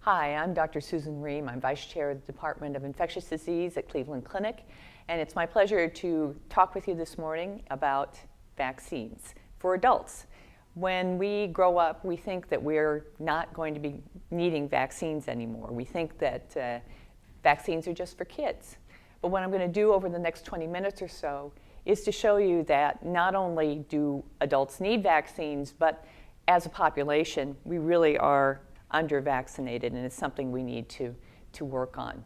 Hi, I'm Dr. Susan Rehm. I'm Vice Chair of the Department of Infectious Disease at Cleveland Clinic, and it's my pleasure to talk with you this morning about vaccines for adults. When we grow up, we think that we're not going to be needing vaccines anymore. We think that vaccines are just for kids. But what I'm going to do over the next 20 minutes or so is to show you that not only do adults need vaccines, but as a population, we really are under-vaccinated, and it's something we need to work on.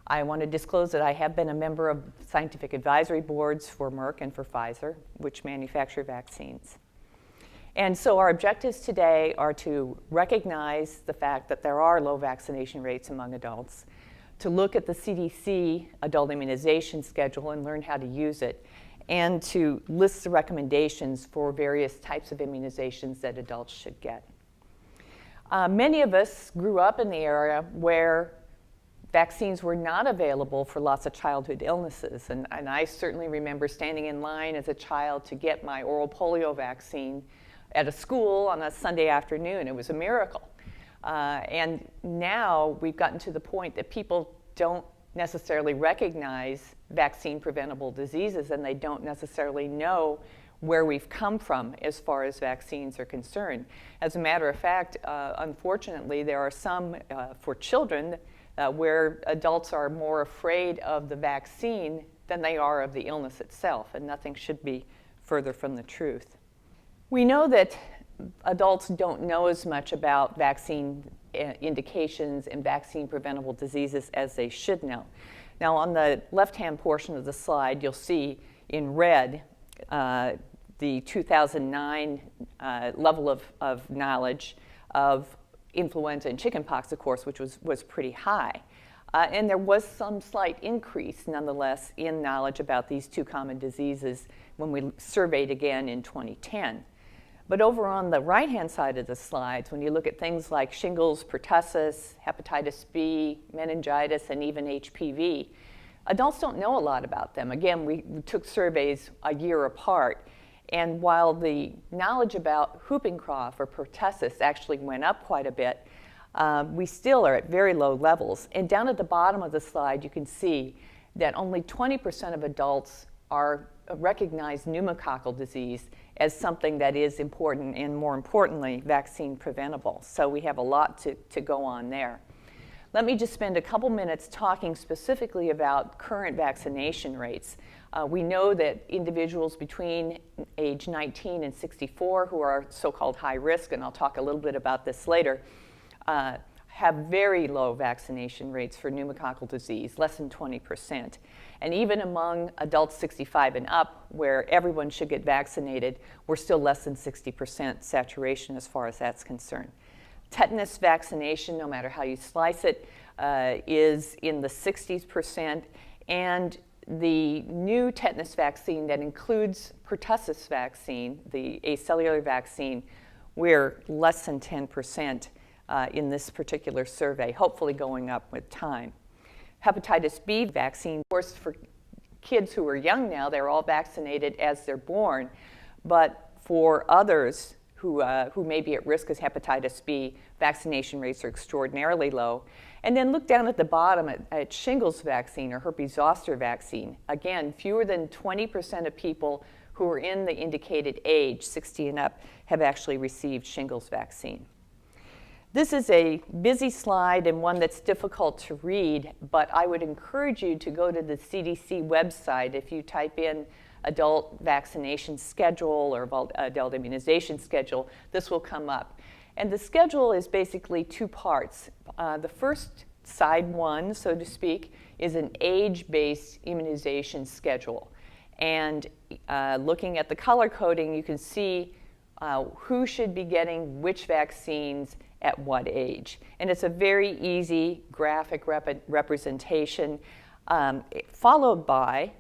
I want to disclose that I have been a member of scientific advisory boards for Merck and for Pfizer, which manufacture vaccines. And so our objectives today are to recognize the fact that there are low vaccination rates among adults, to look at the CDC adult immunization schedule and learn how to use it, and to list the recommendations for various types of immunizations that adults should get. Many of us grew up in the era where vaccines were not available for lots of childhood illnesses. And I certainly remember standing in line as a child to get my oral polio vaccine at a school on a Sunday afternoon. It was a miracle. And now we've gotten to the point that people don't necessarily recognize vaccine-preventable diseases, and they don't necessarily know where we've come from as far as vaccines are concerned. As a matter of fact, unfortunately, there are some for children where adults are more afraid of the vaccine than they are of the illness itself, and nothing should be further from the truth. We know that adults don't know as much about vaccine indications and vaccine-preventable diseases as they should know. Now, on the left-hand portion of the slide, you'll see in red the 2009 level of knowledge of influenza and chickenpox, of course, which was pretty high. And there was some slight increase, nonetheless, in knowledge about these two common diseases when we surveyed again in 2010. But over on the right-hand side of the slides, when you look at things like shingles, pertussis, hepatitis B, meningitis, and even HPV, adults don't know a lot about them. Again, we took surveys a year apart. And while the knowledge about whooping cough or pertussis actually went up quite a bit, we still are at very low levels. And down at the bottom of the slide, you can see that only 20% of adults recognize pneumococcal disease as something that is important and, more importantly, vaccine preventable. So we have a lot to go on there. Let me just spend a couple minutes talking specifically about current vaccination rates. We know that individuals between age 19 and 64 who are so-called high risk, and I'll talk a little bit about this later, have very low vaccination rates for pneumococcal disease, less than 20%. And even among adults 65 and up, where everyone should get vaccinated, we're still less than 60% saturation as far as that's concerned. Tetanus vaccination, no matter how you slice it, is in the 60%, and the new tetanus vaccine that includes pertussis vaccine, the acellular vaccine, we're less than 10% in this particular survey, hopefully going up with time. Hepatitis B vaccine, of course, for kids who are young now, they're all vaccinated as they're born, but for others who may be at risk as hepatitis B, vaccination rates are extraordinarily low. And then look down at the bottom at shingles vaccine or herpes zoster vaccine. Again, fewer than 20% of people who are in the indicated age, 60 and up, have actually received shingles vaccine. This is a busy slide and one that's difficult to read, but I would encourage you to go to the CDC website. If you type in adult vaccination schedule or adult immunization schedule, this will come up. And the schedule is basically two parts. The first, side one, so to speak, is an age-based immunization schedule. And looking at the color coding, you can see who should be getting which vaccines at what age. And it's a very easy graphic representation, followed by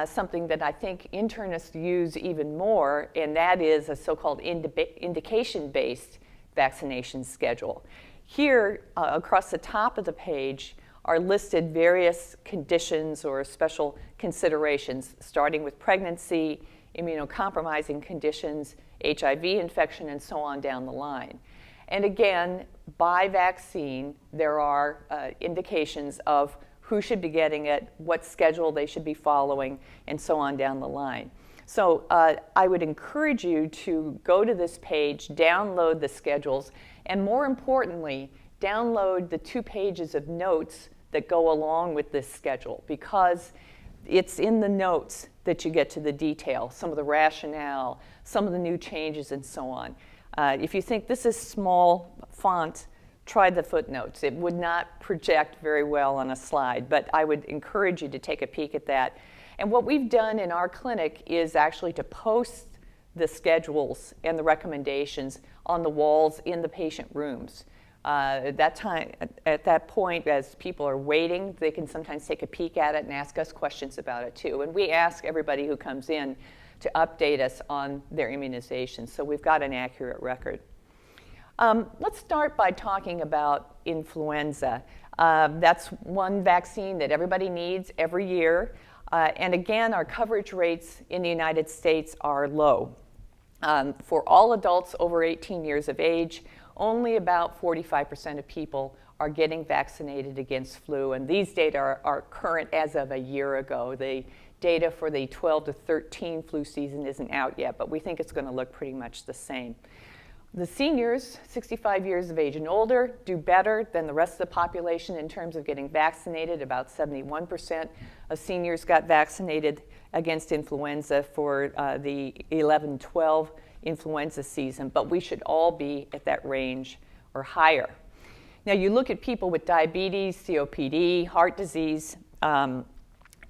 something that I think internists use even more, and that is a so-called indication-based vaccination schedule. Here, across the top of the page, are listed various conditions or special considerations, starting with pregnancy, immunocompromising conditions, HIV infection, and so on down the line. And again, by vaccine, there are indications of who should be getting it, what schedule they should be following, and so on down the line. So I would encourage you to go to this page, download the schedules, and more importantly, download the 2 pages of notes that go along with this schedule, because it's in the notes that you get to the detail, some of the rationale, some of the new changes, and so on. If you think this is small font, try the footnotes. It would not project very well on a slide, but I would encourage you to take a peek at that. And what we've done in our clinic is actually to post the schedules and the recommendations on the walls in the patient rooms. At that point, as people are waiting, they can sometimes take a peek at it and ask us questions about it too. And we ask everybody who comes in to update us on their immunizations, so we've got an accurate record. Let's start by talking about influenza. That's one vaccine that everybody needs every year. And again, our coverage rates in the United States are low. For all adults over 18 years of age, only about 45% of people are getting vaccinated against flu, and these data are current as of a year ago. The data for the 12 to 13 flu season isn't out yet, but we think it's going to look pretty much the same. The seniors, 65 years of age and older, do better than the rest of the population in terms of getting vaccinated. About 71% of seniors got vaccinated against influenza for the 11-12 influenza season, but we should all be at that range or higher. Now, you look at people with diabetes, COPD, heart disease,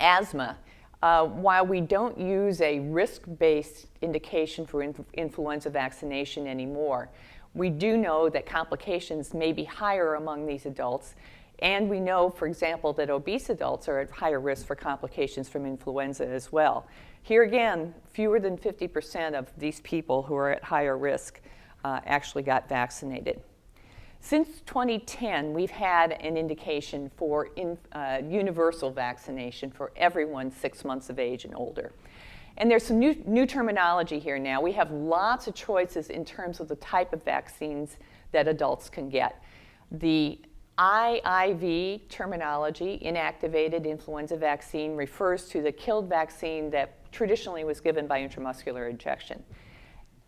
asthma. While we don't use a risk-based indication for influenza vaccination anymore, we do know that complications may be higher among these adults, and we know, for example, that obese adults are at higher risk for complications from influenza as well. Here again, fewer than 50% of these people who are at higher risk actually got vaccinated. Since 2010, we've had an indication for universal vaccination for everyone 6 months of age and older. And there's some new terminology here now. We have lots of choices in terms of the type of vaccines that adults can get. The IIV terminology, inactivated influenza vaccine, refers to the killed vaccine that traditionally was given by intramuscular injection.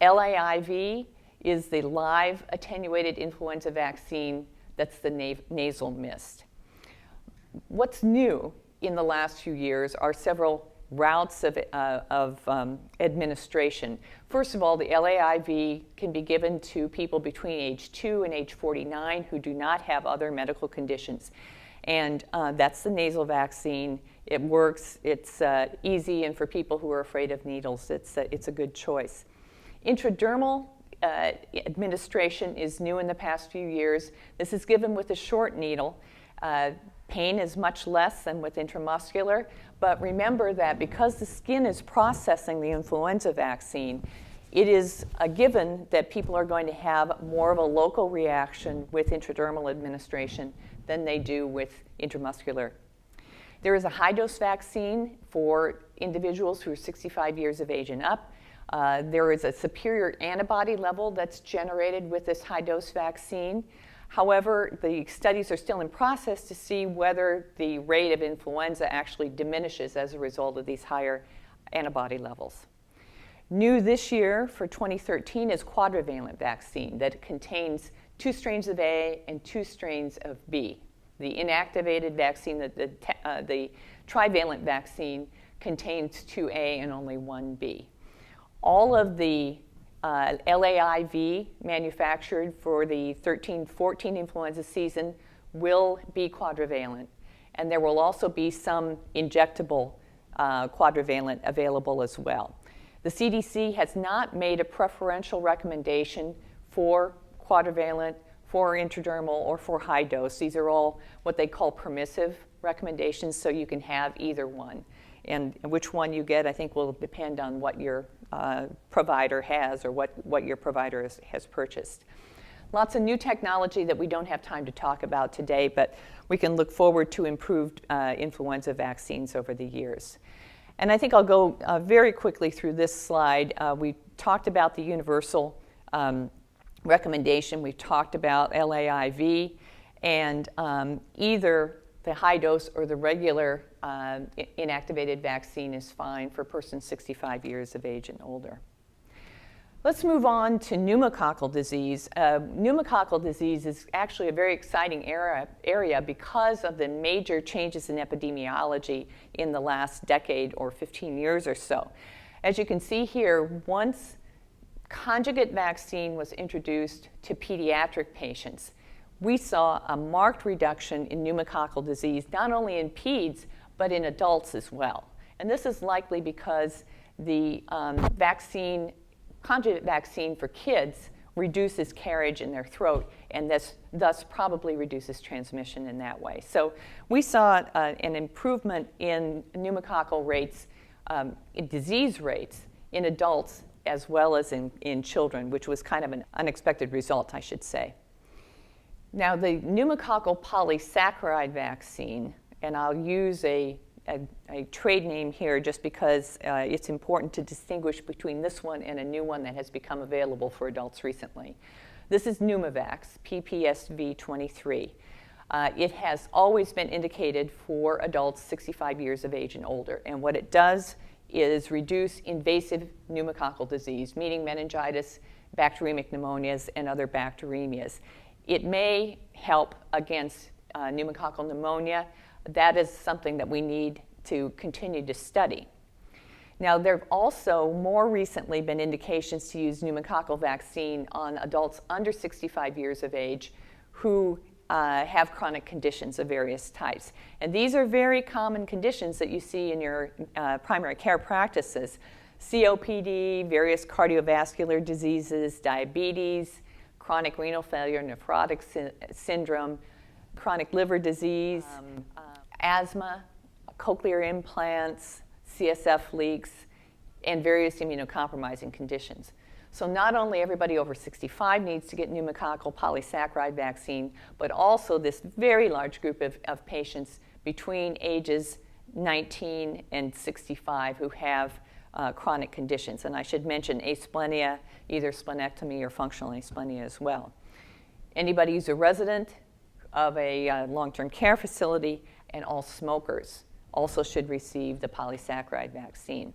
LAIV is the live attenuated influenza vaccine that's the nasal mist. What's new in the last few years are several routes of administration. First of all, the LAIV can be given to people between age 2 and age 49 who do not have other medical conditions. And that's the nasal vaccine. It works, it's easy, and for people who are afraid of needles, it's a good choice. Intradermal administration is new in the past few years. This is given with a short needle. Pain is much less than with intramuscular, but remember that because the skin is processing the influenza vaccine, it is a given that people are going to have more of a local reaction with intradermal administration than they do with intramuscular. There is a high-dose vaccine for individuals who are 65 years of age and up. There is a superior antibody level that's generated with this high-dose vaccine. However, the studies are still in process to see whether the rate of influenza actually diminishes as a result of these higher antibody levels. New this year for 2013 is quadrivalent vaccine that contains 2 strains of A and 2 strains of B. The inactivated vaccine, the trivalent vaccine, contains 2A and only 1B. All of the LAIV manufactured for the 13-14 influenza season will be quadrivalent, and there will also be some injectable quadrivalent available as well. The CDC has not made a preferential recommendation for quadrivalent, for intradermal, or for high dose. These are all what they call permissive recommendations, so you can have either one. And which one you get, I think, will depend on what your provider has or what your provider has purchased. Lots of new technology that we don't have time to talk about today, but we can look forward to improved influenza vaccines over the years. And I think I'll go very quickly through this slide. We talked about the universal recommendation, we've talked about LAIV, and either the high dose or the regular inactivated vaccine is fine for persons 65 years of age and older. Let's move on to pneumococcal disease. Pneumococcal disease is actually a very exciting area because of the major changes in epidemiology in the last decade or 15 years or so. As you can see here, once conjugate vaccine was introduced to pediatric patients, we saw a marked reduction in pneumococcal disease, not only in peds, but in adults as well. And this is likely because the conjugate vaccine for kids reduces carriage in their throat, and this thus probably reduces transmission in that way. So we saw an improvement in pneumococcal rates, in disease rates in adults as well as in children, which was kind of an unexpected result, I should say. Now, the pneumococcal polysaccharide vaccine, and I'll use a trade name here just because it's important to distinguish between this one and a new one that has become available for adults recently. This is Pneumovax, PPSV23. It has always been indicated for adults 65 years of age and older, and what it does is reduce invasive pneumococcal disease, meaning meningitis, bacteremic pneumonias, and other bacteremias. It may help against pneumococcal pneumonia. That is something that we need to continue to study. Now, there have also more recently been indications to use pneumococcal vaccine on adults under 65 years of age who have chronic conditions of various types. And these are very common conditions that you see in your primary care practices. COPD, various cardiovascular diseases, diabetes, chronic renal failure, nephrotic syndrome, chronic liver disease, asthma, cochlear implants, CSF leaks, and various immunocompromising conditions. So not only everybody over 65 needs to get pneumococcal polysaccharide vaccine, but also this very large group of patients between ages 19 and 65 who have chronic conditions. And I should mention asplenia, either splenectomy or functional asplenia as well. Anybody who's a resident of a long-term care facility, and all smokers also should receive the polysaccharide vaccine.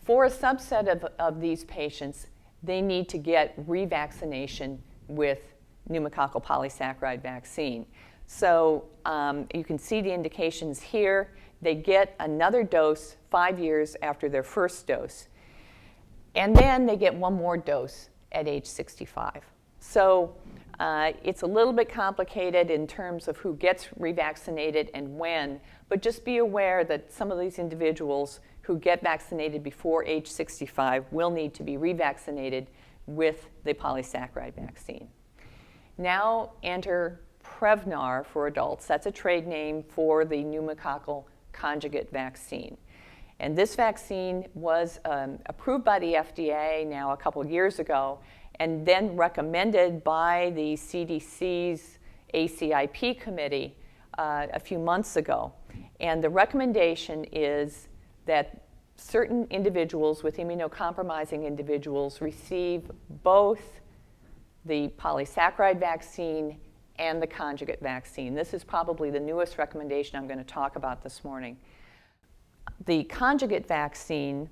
For a subset of these patients, they need to get revaccination with pneumococcal polysaccharide vaccine. So you can see the indications here. They get another dose 5 years after their first dose. And then they get one more dose at age 65. So it's a little bit complicated in terms of who gets revaccinated and when, but just be aware that some of these individuals who get vaccinated before age 65 will need to be revaccinated with the polysaccharide vaccine. Now enter Prevnar for adults. That's a trade name for the pneumococcal conjugate vaccine. And this vaccine was approved by the FDA now a couple years ago, and then recommended by the CDC's ACIP committee a few months ago. And the recommendation is that certain individuals with immunocompromising individuals receive both the polysaccharide vaccine and the conjugate vaccine. This is probably the newest recommendation I'm going to talk about this morning. The conjugate vaccine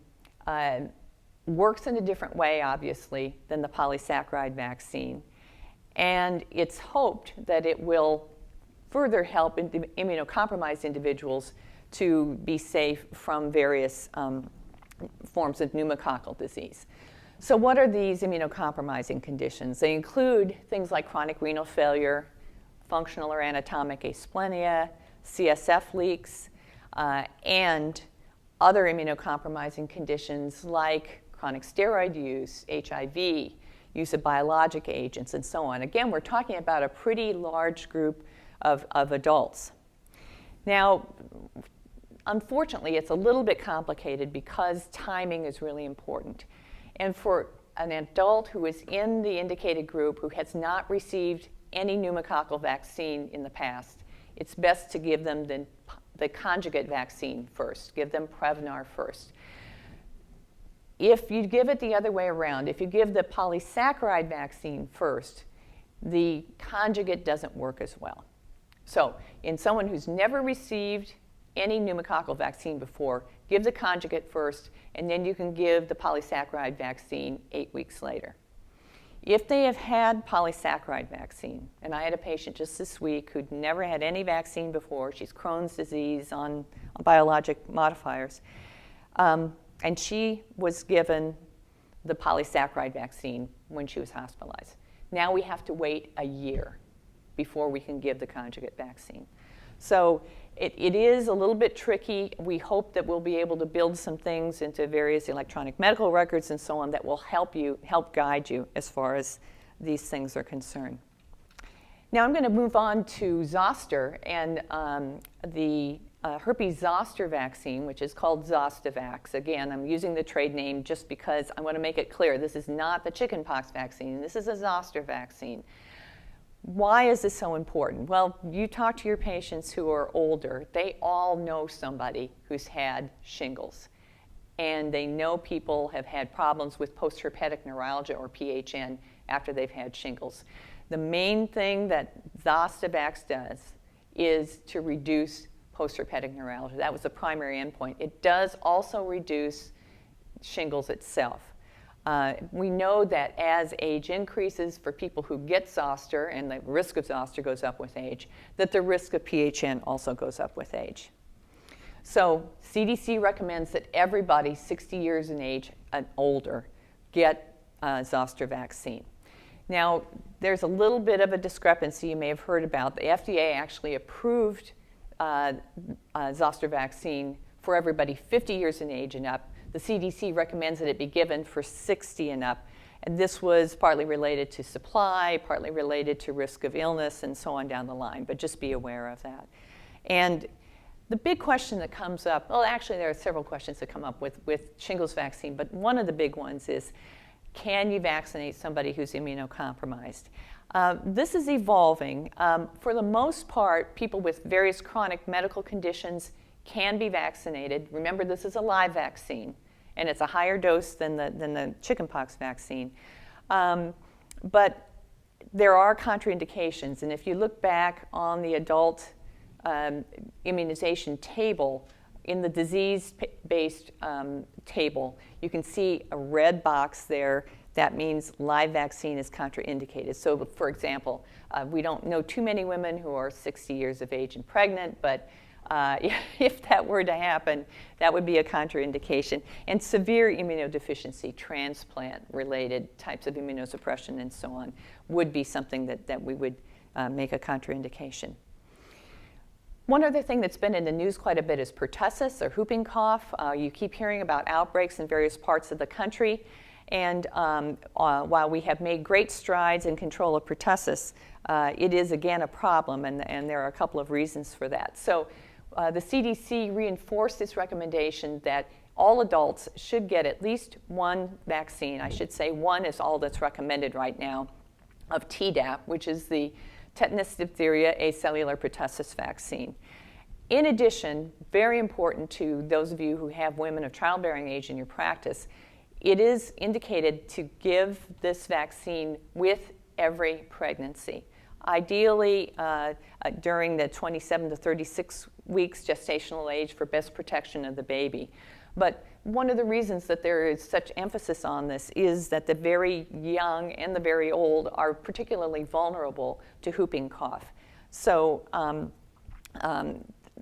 works in a different way, obviously, than the polysaccharide vaccine. And it's hoped that it will further help immunocompromised individuals to be safe from various forms of pneumococcal disease. So what are these immunocompromising conditions? They include things like chronic renal failure, functional or anatomic asplenia, CSF leaks, and other immunocompromising conditions like chronic steroid use, HIV, use of biologic agents, and so on. Again, we're talking about a pretty large group of adults. Now, unfortunately, it's a little bit complicated because timing is really important. And for an adult who is in the indicated group who has not received any pneumococcal vaccine in the past, it's best to give them the conjugate vaccine first, give them Prevnar first. If you give it the other way around, if you give the polysaccharide vaccine first, the conjugate doesn't work as well. So in someone who's never received any pneumococcal vaccine before, give the conjugate first, and then you can give the polysaccharide vaccine 8 weeks later. If they have had polysaccharide vaccine, and I had a patient just this week who'd never had any vaccine before, she's Crohn's disease on biologic modifiers, and she was given the polysaccharide vaccine when she was hospitalized. Now we have to wait a year before we can give the conjugate vaccine. So it is a little bit tricky. We hope that we'll be able to build some things into various electronic medical records and so on that will help guide you as far as these things are concerned. Now I'm going to move on to zoster and the herpes zoster vaccine, which is called Zostavax. Again, I'm using the trade name just because I want to make it clear this is not the chickenpox vaccine. This is a zoster vaccine. Why is this so important? Well, you talk to your patients who are older. They all know somebody who's had shingles. And they know people have had problems with postherpetic neuralgia or PHN after they've had shingles. The main thing that Zostavax does is to reduce postherpetic neuralgia. That was the primary endpoint. It does also reduce shingles itself. We know that as age increases for people who get zoster, and the risk of zoster goes up with age, that the risk of PHN also goes up with age. So CDC recommends that everybody 60 years in age and older get zoster vaccine. Now, there's a little bit of a discrepancy you may have heard about. The FDA actually approved zoster vaccine for everybody 50 years in age and up. The CDC recommends that it be given for 60 and up. And this was partly related to supply, partly related to risk of illness, and so on down the line. But just be aware of that. And the big question that comes up, well, actually there are several questions that come up with shingles vaccine, but one of the big ones is, can you vaccinate somebody who's immunocompromised? This is evolving. For the most part, people with various chronic medical conditions can be vaccinated. Remember, this is a live vaccine, and it's a higher dose than the chickenpox vaccine. But there are contraindications, and if you look back on the adult immunization table, in the disease-based table, you can see a red box there. That means live vaccine is contraindicated. So, for example, we don't know too many women who are 60 years of age and pregnant, but if that were to happen, that would be a contraindication. And severe immunodeficiency, transplant-related types of immunosuppression and so on, would be something that we would make a contraindication. One other thing that's been in the news quite a bit is pertussis, or whooping cough. You keep hearing about outbreaks in various parts of the country. And while we have made great strides in control of pertussis, it is again a problem, and there are a couple of reasons for that. So the CDC reinforced its recommendation that all adults should get at least one vaccine. I should say one is all that's recommended right now, of Tdap, which is the tetanus, diphtheria, acellular pertussis vaccine. In addition, very important to those of you who have women of childbearing age in your practice, it is indicated to give this vaccine with every pregnancy. Ideally, during the 27 to 36 weeks gestational age for best protection of the baby. But one of the reasons that there is such emphasis on this is that the very young and the very old are particularly vulnerable to whooping cough. So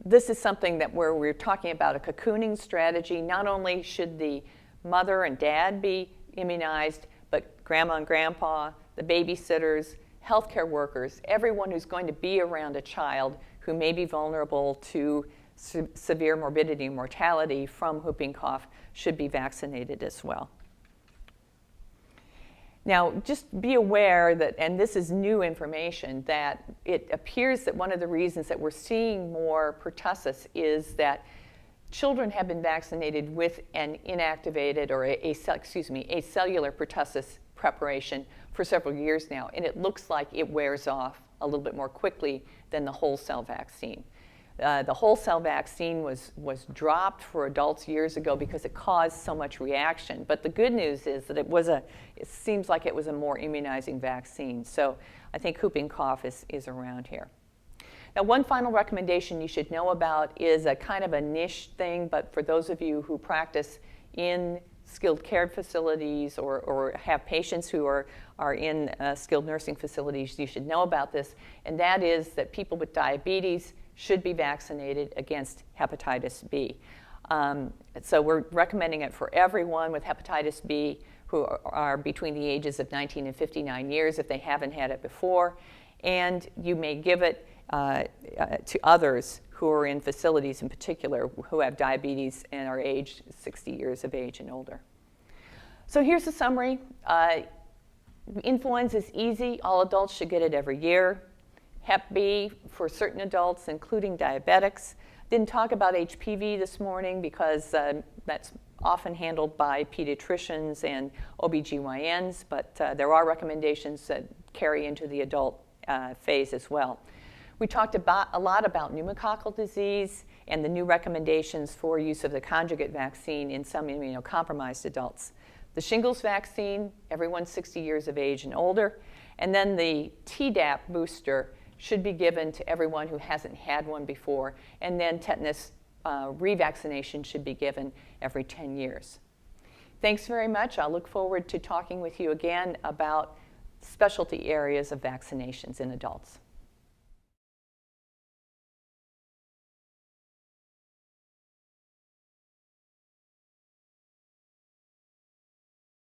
this is something that where we're talking about a cocooning strategy. Not only should the mother and dad be immunized, but grandma and grandpa, the babysitters, healthcare workers, everyone who's going to be around a child who may be vulnerable to severe morbidity and mortality from whooping cough should be vaccinated as well. Now, just be aware that, and this is new information, that it appears that one of the reasons that we're seeing more pertussis is that children have been vaccinated with an inactivated or acellular pertussis preparation for several years now, and it looks like it wears off a little bit more quickly than the whole cell vaccine. The whole cell vaccine was dropped for adults years ago because it caused so much reaction. But the good news is that it seems like it was a more immunizing vaccine. So I think whooping cough is around here. Now, one final recommendation you should know about is a kind of a niche thing, but for those of you who practice in skilled care facilities or have patients who are in skilled nursing facilities, you should know about this, and that is that people with diabetes should be vaccinated against hepatitis B. So we're recommending it for everyone with hepatitis B who are between the ages of 19 and 59 years if they haven't had it before, and you may give it to others who are in facilities in particular who have diabetes and are aged 60 years of age and older. So here's the summary. Influenza is easy. All adults should get it every year. Hep B for certain adults, including diabetics. Didn't talk about HPV this morning because that's often handled by pediatricians and OBGYNs, but there are recommendations that carry into the adult phase as well. We talked a lot about pneumococcal disease and the new recommendations for use of the conjugate vaccine in some immunocompromised adults. The shingles vaccine, everyone 60 years of age and older, and then the Tdap booster should be given to everyone who hasn't had one before, and then tetanus revaccination should be given every 10 years. Thanks very much. I'll look forward to talking with you again about specialty areas of vaccinations in adults.